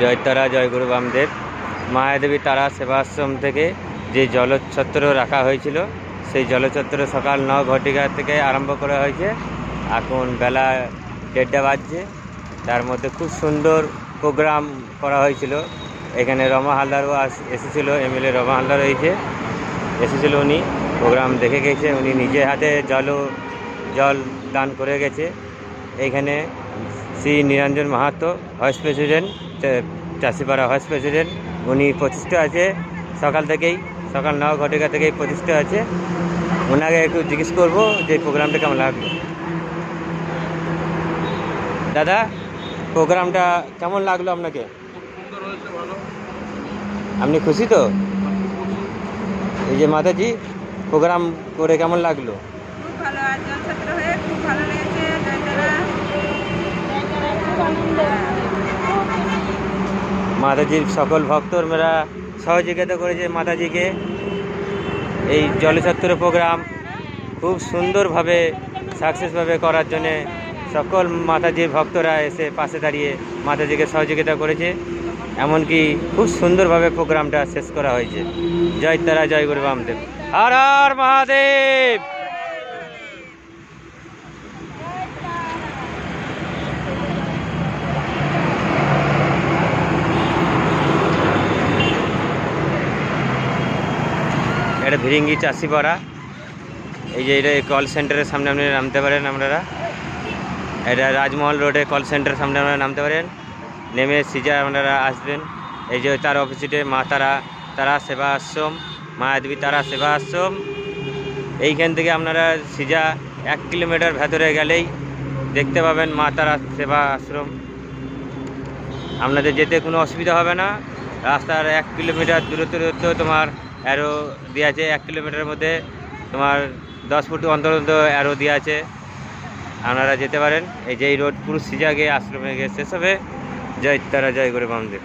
জয় তারা, জয় গুরু বামদেব। মায়াদেবী তারা সেবাশ্রম থেকে যে জলছত্র রাখা হয়েছিল, সেই জলছত্র সকাল 9 ঘটিকা থেকে আরম্ভ করা হয়েছে। এখন বেলা 1:30 বাজছে। তার মধ্যে খুব সুন্দর প্রোগ্রাম করা হয়েছিল। এখানে রমা হালদারও এসেছিল, এমএলএ রমা হালদার এসেছিল। উনি প্রোগ্রাম দেখে গেছে, উনি নিজে হাতে জল দান করে গেছে। এইখানে Shri Niranjan Mahato, vice president, Chashipara vice president, উনি প্রতিষ্ঠা আছে সকাল 9 ঘটিকা থেকেই প্রতিষ্ঠা আছে। ওনাকে একটু জিজ্ঞেস করবো যে প্রোগ্রামটা কেমন লাগলো। দাদা, প্রোগ্রামটা কেমন লাগলো আপনাকে? আপনি খুশি তো? এই যে মাতাজি, প্রোগ্রাম করে কেমন লাগলো? খুব ভালো, আর জলছত্র হয়ে খুব ভালো লেগেছে। মাতাজির সকল ভক্তরা সহযোগিতা করেছে মাতাজিকে। এই জলছত্র প্রোগ্রাম খুব সুন্দরভাবে সাকসেসভাবে করার জন্যে সকল মাতাজির ভক্তরা এসে পাশে দাঁড়িয়ে মাতাজিকে সহযোগিতা করেছে। এমনকি খুব সুন্দরভাবে প্রোগ্রামটা শেষ করা হয়েছে। জয় তারা, জয় গুরু বামদেব। হর হর মহাদেব। এটা ভিরিঙ্গি চাষিপাড়া। এই যে এটা কল সেন্টারের সামনে আপনি নামতে পারেন। আপনারা এটা রাজমহল রোডে কল সেন্টারের সামনে আপনারা নামতে পারেন। নেমে সিজা আপনারা আসবেন। এই যে তার অপোজিটে মা তারা সেবা আশ্রম, মায়াদেবী তারা সেবা আশ্রম। এইখান থেকে আপনারা সিজা 1 কিলোমিটার ভেতরে গেলেই দেখতে পাবেন মা তারা সেবা আশ্রম। আপনাদের যেতে কোনো অসুবিধা হবে না। রাস্তার 1 কিলোমিটার দূরত্ব তোমার অ্যারো দেওয়া আছে। 1 কিলোমিটারের মধ্যে তোমার 10 ফুট অন্তর অ্যারো দেওয়া আছে, আপনারা যেতে পারেন। এই যে এই রোড পুরো সিজা গিয়ে আশ্রমে গিয়ে শেষ হবে। জয় তারা, জয় গুরু বামদেব।